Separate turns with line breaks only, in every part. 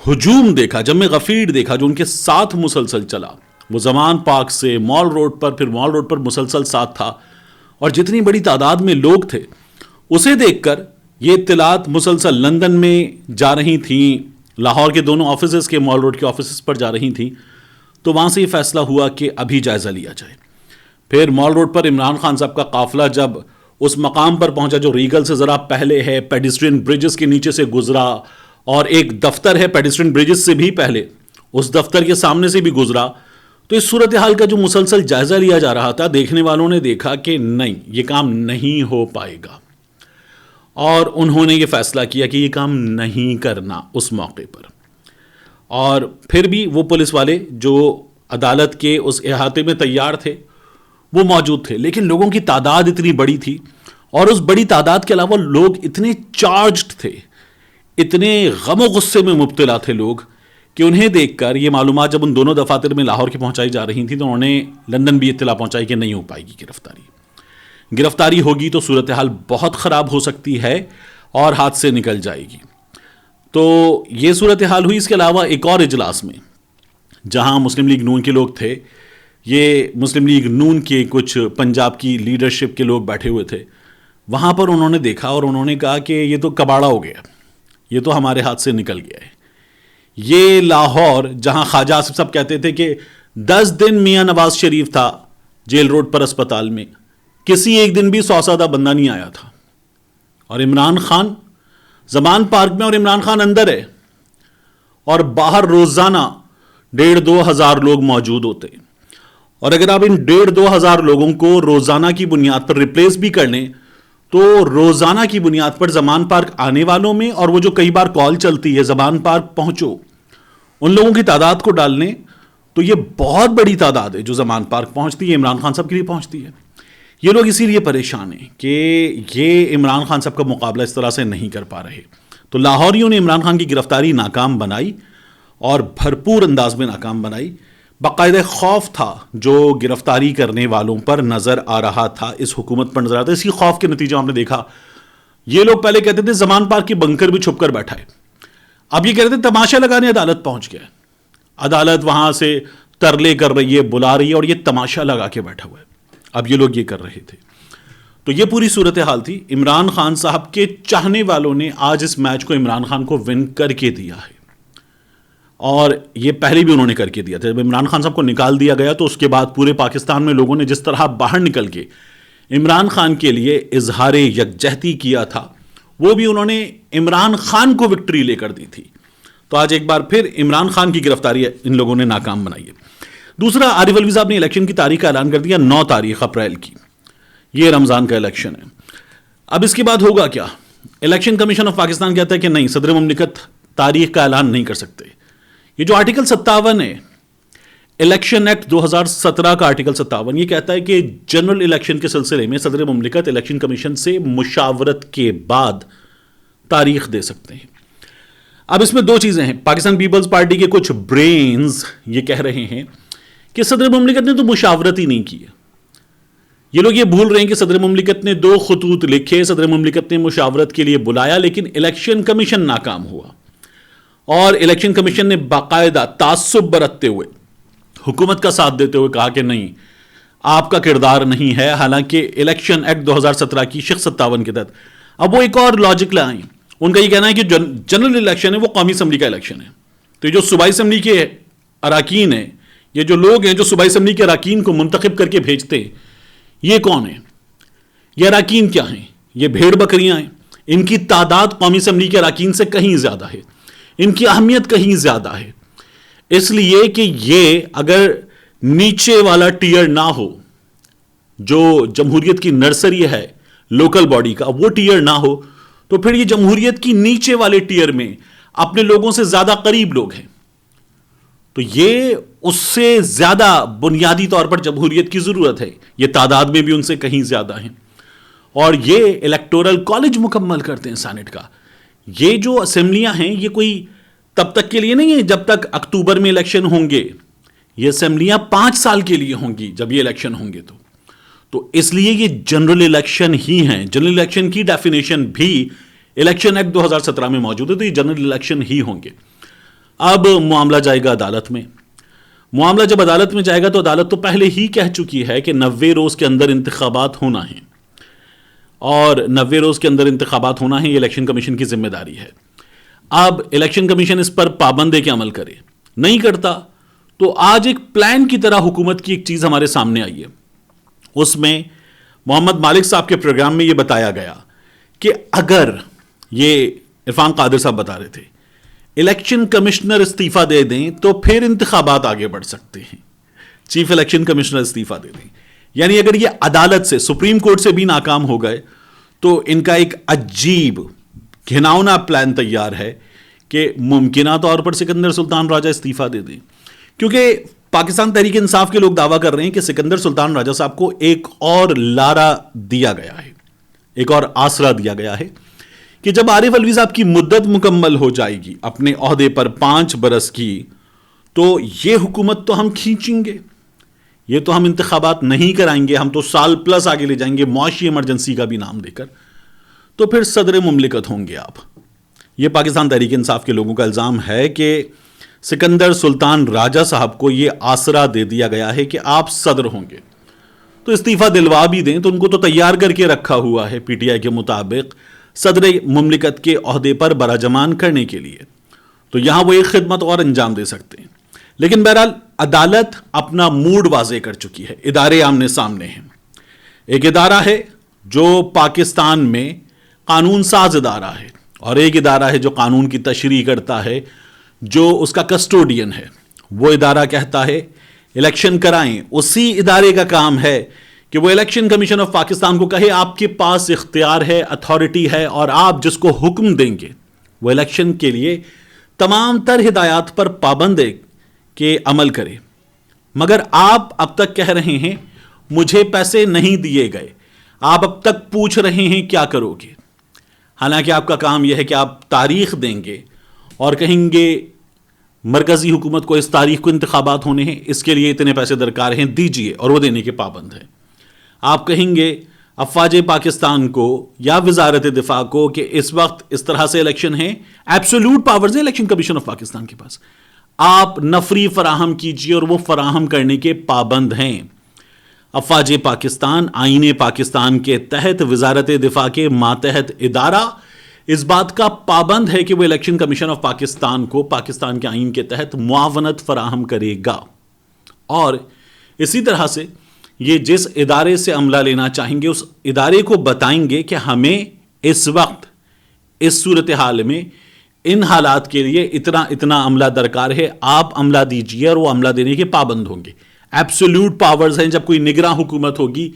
ہجوم دیکھا، جم غفیر دیکھا جو ان کے ساتھ مسلسل چلا، وہ زمان پارک سے مال روڈ پر، پھر مال روڈ پر مسلسل ساتھ تھا، اور جتنی بڑی تعداد میں لوگ تھے اسے دیکھ کر یہ اطلاعات مسلسل لندن میں جا رہی تھیں، لاہور کے دونوں آفیسز کے مال روڈ کے آفیسز پر جا رہی تھیں، تو وہاں سے یہ فیصلہ ہوا کہ ابھی جائزہ لیا جائے۔ پھر مال روڈ پر عمران خان صاحب کا قافلہ جب اس مقام پر پہنچا جو ریگل سے ذرا پہلے ہے، پیڈسٹرین برجز کے نیچے سے گزرا، اور ایک دفتر ہے پیڈسٹرین برجز سے بھی پہلے، اس دفتر کے سامنے سے بھی گزرا، تو اس صورتحال کا جو مسلسل جائزہ لیا جا رہا تھا، دیکھنے والوں نے دیکھا کہ نہیں، یہ کام نہیں ہو پائے گا، اور انہوں نے یہ فیصلہ کیا کہ یہ کام نہیں کرنا اس موقع پر۔ اور پھر بھی وہ پولیس والے جو عدالت کے اس احاطے میں تیار تھے وہ موجود تھے، لیکن لوگوں کی تعداد اتنی بڑی تھی، اور اس بڑی تعداد کے علاوہ لوگ اتنے چارجڈ تھے، اتنے غم و غصے میں مبتلا تھے لوگ، کہ انہیں دیکھ کر یہ معلومات جب ان دونوں دفاتر میں لاہور کی پہنچائی جا رہی تھیں تو انہوں نے لندن بھی اطلاع پہنچائی کہ نہیں ہو پائے گی گرفتاری ہوگی تو صورتحال بہت خراب ہو سکتی ہے اور ہاتھ سے نکل جائے گی۔ تو یہ صورتحال ہوئی۔ اس کے علاوہ ایک اور اجلاس میں جہاں مسلم لیگ نون کے لوگ تھے، یہ مسلم لیگ نون کے کچھ پنجاب کی لیڈرشپ کے لوگ بیٹھے ہوئے تھے، وہاں پر انہوں نے دیکھا اور انہوں نے کہا کہ یہ تو کباڑا ہو گیا، یہ تو ہمارے ہاتھ سے نکل گیا ہے۔ یہ لاہور جہاں خواجہ آصف صاحب کہتے تھے کہ 10 دن میاں نواز شریف تھا جیل روڈ پر اسپتال میں، کسی ایک دن بھی 100 سادہ بندہ نہیں آیا تھا، اور عمران خان زمان پارک میں، اور عمران خان اندر ہے، اور باہر روزانہ 1,500-2 ہزار لوگ موجود ہوتے ہیں، اور اگر آپ ان 1,500-2 ہزار لوگوں کو روزانہ کی بنیاد پر ریپلیس بھی کر لیں تو روزانہ کی بنیاد پر زمان پارک آنے والوں میں، اور وہ جو کئی بار کال چلتی ہے زمان پارک پہنچو، ان لوگوں کی تعداد کو ڈال لیں تو یہ بہت بڑی تعداد ہے جو زمان پارک پہنچتی ہے، عمران خان صاحب کے لیے پہنچتی ہے۔ یہ لوگ اسی لیے پریشان ہیں کہ یہ عمران خان صاحب کا مقابلہ اس طرح سے نہیں کر پا رہے۔ تو لاہوریوں نے عمران خان کی گرفتاری ناکام بنائی، اور بھرپور انداز میں ناکام بنائی۔ باقاعدہ خوف تھا جو گرفتاری کرنے والوں پر نظر آ رہا تھا، اس حکومت پر نظر آتا ہے۔ اسی خوف کے نتیجہ ہم نے دیکھا، یہ لوگ پہلے کہتے تھے زمان پارک کی بنکر بھی چھپ کر بیٹھا ہے، اب یہ کہتے تھے تماشا لگانے عدالت پہنچ گیا، عدالت وہاں سے ترلے کر رہی ہے، بلا رہی ہے، اور یہ تماشا لگا کے بیٹھا ہوا ہے۔ اب یہ لوگ یہ کر رہے تھے۔ تو یہ پوری صورتحال تھی۔ عمران خان صاحب کے چاہنے والوں نے آج اس میچ کو عمران خان کو ون کر کے دیا ہے، اور یہ پہلے بھی انہوں نے کر کے دیا تھا۔ جب عمران خان صاحب کو نکال دیا گیا تو اس کے بعد پورے پاکستان میں لوگوں نے جس طرح باہر نکل کے عمران خان کے لیے اظہار یکجہتی کیا تھا، وہ بھی انہوں نے عمران خان کو وکٹری لے کر دی تھی۔ تو آج ایک بار پھر عمران خان کی گرفتاری ان لوگوں نے ناکام بنائی ہے۔ دوسرا، عارف علوی صاحب نے الیکشن کی تاریخ کا اعلان کر دیا، 9 تاریخ اپریل کی، یہ رمضان کا الیکشن ہے۔ اب اس کے بعد ہوگا کیا؟ الیکشن کمیشن آف پاکستان کہتا ہے کہ نہیں، صدر مملکت تاریخ کا اعلان نہیں کر سکتے۔ یہ جو آرٹیکل 57 ہے، الیکشن ایکٹ 2017 کا آرٹیکل 57، یہ کہتا ہے کہ جنرل الیکشن کے سلسلے میں صدر مملکت الیکشن کمیشن سے مشاورت کے بعد تاریخ دے سکتے ہیں۔ اب اس میں 2 چیزیں ہیں۔ پاکستان پیپلز پارٹی کے کچھ برینز یہ کہہ رہے ہیں کہ صدر مملکت نے تو مشاورت ہی نہیں کی ہے۔ یہ لوگ یہ بھول رہے ہیں کہ صدر مملکت نے 2 خطوط لکھے، صدر مملکت نے مشاورت کے لیے بلایا، لیکن الیکشن کمیشن ناکام ہوا، اور الیکشن کمیشن نے باقاعدہ تعصب برتتے ہوئے، حکومت کا ساتھ دیتے ہوئے کہا کہ نہیں، آپ کا کردار نہیں ہے، حالانکہ الیکشن ایکٹ 2017 کی شق 57 کے تحت۔ اب وہ ایک اور لاجک لائیں، ان کا یہ کہنا ہے کہ جنرل الیکشن ہے وہ قومی اسمبلی کا الیکشن ہے، تو یہ جو صوبائی اسمبلی کے اراکین ہیں، یہ جو لوگ ہیں جو صوبائی اسمبلی کے اراکین کو منتخب کر کے بھیجتے ہیں، یہ کون ہیں؟ یہ اراکین کیا ہیں؟ یہ بھیڑ بکریاں ہیں۔ ان کی تعداد قومی اسمبلی کے اراکین سے کہیں زیادہ ہے، ان کی اہمیت کہیں زیادہ ہے، اس لیے کہ یہ اگر نیچے والا ٹیئر نہ ہو، جو جمہوریت کی نرسری ہے لوکل باڈی کا، وہ ٹیئر نہ ہو، تو پھر یہ جمہوریت کی نیچے والے ٹیئر میں اپنے لوگوں سے زیادہ قریب لوگ ہیں، تو یہ اس سے زیادہ بنیادی طور پر جمہوریت کی ضرورت ہے، یہ تعداد میں بھی ان سے کہیں زیادہ ہیں، اور یہ الیکٹورل کالج مکمل کرتے ہیں سینٹ کا۔ یہ جو اسمبلیاں ہیں یہ کوئی تب تک کے لیے نہیں ہے جب تک اکتوبر میں الیکشن ہوں گے، یہ اسمبلیاں 5 سال کے لیے ہوں گی جب یہ الیکشن ہوں گے، تو اس لیے یہ جنرل الیکشن ہی ہیں۔ جنرل الیکشن کی ڈیفینیشن بھی الیکشن ایکٹ 2017 میں موجود ہے، تو یہ جنرل الیکشن ہی ہوں گے۔ اب معاملہ جائے گا عدالت میں. معاملہ جب عدالت میں جائے گا تو عدالت تو پہلے ہی کہہ چکی ہے کہ 90 روز کے اندر انتخابات ہونا ہے، اور 90 روز کے اندر انتخابات ہونا ہے، یہ الیکشن کمیشن کی ذمہ داری ہے. اب الیکشن کمیشن اس پر پابند ہے کہ عمل کرے، نہیں کرتا تو آج ایک پلان کی طرح حکومت کی ایک چیز ہمارے سامنے آئی ہے. اس میں محمد مالک صاحب کے پروگرام میں یہ بتایا گیا کہ اگر، یہ عرفان قادر صاحب بتا رہے تھے، الیکشن کمشنر استعفیٰ دے دیں تو پھر انتخابات آگے بڑھ سکتے ہیں. چیف الیکشن کمشنر استعفیٰ دے دیں، یعنی اگر یہ عدالت سے، سپریم کورٹ سے بھی ناکام ہو گئے تو ان کا ایک عجیب گھناؤنا پلان تیار ہے کہ ممکنہ طور پر سکندر سلطان راجہ استعفیٰ دے دیں. کیونکہ پاکستان تحریک انصاف کے لوگ دعویٰ کر رہے ہیں کہ سکندر سلطان راجہ صاحب کو ایک اور لارا دیا گیا ہے، ایک اور آسرا دیا گیا ہے کہ جب عارف علوی صاحب کی مدت مکمل ہو جائے گی اپنے عہدے پر 5 برس کی، تو یہ حکومت تو ہم کھینچیں گے، یہ تو ہم انتخابات نہیں کرائیں گے، ہم تو سال پلس آگے لے جائیں گے معاشی ایمرجنسی کا بھی نام دے کر، تو پھر صدر مملکت ہوں گے آپ. یہ پاکستان تحریک انصاف کے لوگوں کا الزام ہے کہ سکندر سلطان راجہ صاحب کو یہ آسرا دے دیا گیا ہے کہ آپ صدر ہوں گے، تو استعفیٰ دلوا بھی دیں تو ان کو تو تیار کر کے رکھا ہوا ہے پی ٹی آئی کے مطابق صدر مملکت کے عہدے پر براجمان کرنے کے لیے، تو یہاں وہ ایک خدمت اور انجام دے سکتے ہیں. لیکن بہرحال عدالت اپنا موڈ واضح کر چکی ہے، ادارے آمنے سامنے ہیں. ایک ادارہ ہے جو پاکستان میں قانون ساز ادارہ ہے، اور ایک ادارہ ہے جو قانون کی تشریح کرتا ہے، جو اس کا کسٹوڈین ہے. وہ ادارہ کہتا ہے الیکشن کرائیں، اسی ادارے کا کام ہے کہ وہ الیکشن کمیشن آف پاکستان کو کہے آپ کے پاس اختیار ہے، اتھارٹی ہے، اور آپ جس کو حکم دیں گے وہ الیکشن کے لیے تمام تر ہدایات پر پابند ہے کہ عمل کرے. مگر آپ اب تک کہہ رہے ہیں مجھے پیسے نہیں دیے گئے، آپ اب تک پوچھ رہے ہیں کیا کرو گے، حالانکہ آپ کا کام یہ ہے کہ آپ تاریخ دیں گے اور کہیں گے مرکزی حکومت کو اس تاریخ کو انتخابات ہونے ہیں، اس کے لیے اتنے پیسے درکار ہیں، دیجئے، اور وہ دینے کے پابند ہیں. آپ کہیں گے افواج پاکستان کو یا وزارت دفاع کو کہ اس وقت اس طرح سے الیکشن ہیں، ایبسولوٹ پاورز ہیں الیکشن کمیشن آف پاکستان کے پاس، آپ نفری فراہم کیجئے، اور وہ فراہم کرنے کے پابند ہیں. افواج پاکستان آئین پاکستان کے تحت وزارت دفاع کے ماتحت ادارہ اس بات کا پابند ہے کہ وہ الیکشن کمیشن آف پاکستان کو پاکستان کے آئین کے تحت معاونت فراہم کرے گا. اور اسی طرح سے یہ جس ادارے سے عملہ لینا چاہیں گے اس ادارے کو بتائیں گے کہ ہمیں اس وقت اس صورتحال میں ان حالات کے لیے اتنا اتنا عملہ درکار ہے، آپ عملہ دیجیے، اور وہ عملہ دینے کے پابند ہوں گے. ایبسولوٹ پاورز ہیں جب کوئی نگراں حکومت ہوگی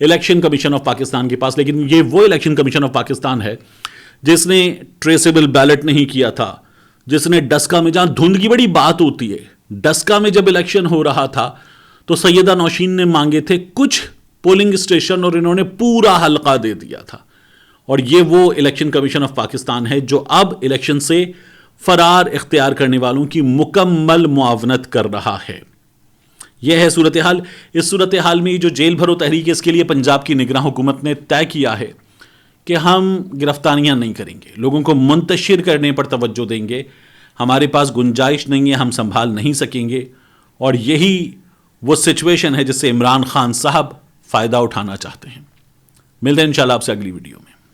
الیکشن کمیشن آف پاکستان کے پاس. لیکن یہ وہ الیکشن کمیشن آف پاکستان ہے جس نے ٹریسیبل بیلٹ نہیں کیا تھا، جس نے ڈسکا میں، جہاں دھند کی بڑی بات ہوتی ہے، ڈسکا میں جب الیکشن ہو رہا تھا تو سیدہ نوشین نے مانگے تھے کچھ پولنگ اسٹیشن اور انہوں نے پورا حلقہ دے دیا تھا. اور یہ وہ الیکشن کمیشن آف پاکستان ہے جو اب الیکشن سے فرار اختیار کرنے والوں کی مکمل معاونت کر رہا ہے. یہ ہے صورتحال. اس صورتحال میں جو جیل بھرو تحریک ہے، اس کے لیے پنجاب کی نگراں حکومت نے طے کیا ہے کہ ہم گرفتاریاں نہیں کریں گے، لوگوں کو منتشر کرنے پر توجہ دیں گے، ہمارے پاس گنجائش نہیں ہے، ہم سنبھال نہیں سکیں گے. اور یہی وہ سچویشن ہے جس سے عمران خان صاحب فائدہ اٹھانا چاہتے ہیں. ملتے ہیں انشاءاللہ آپ سے اگلی ویڈیو میں.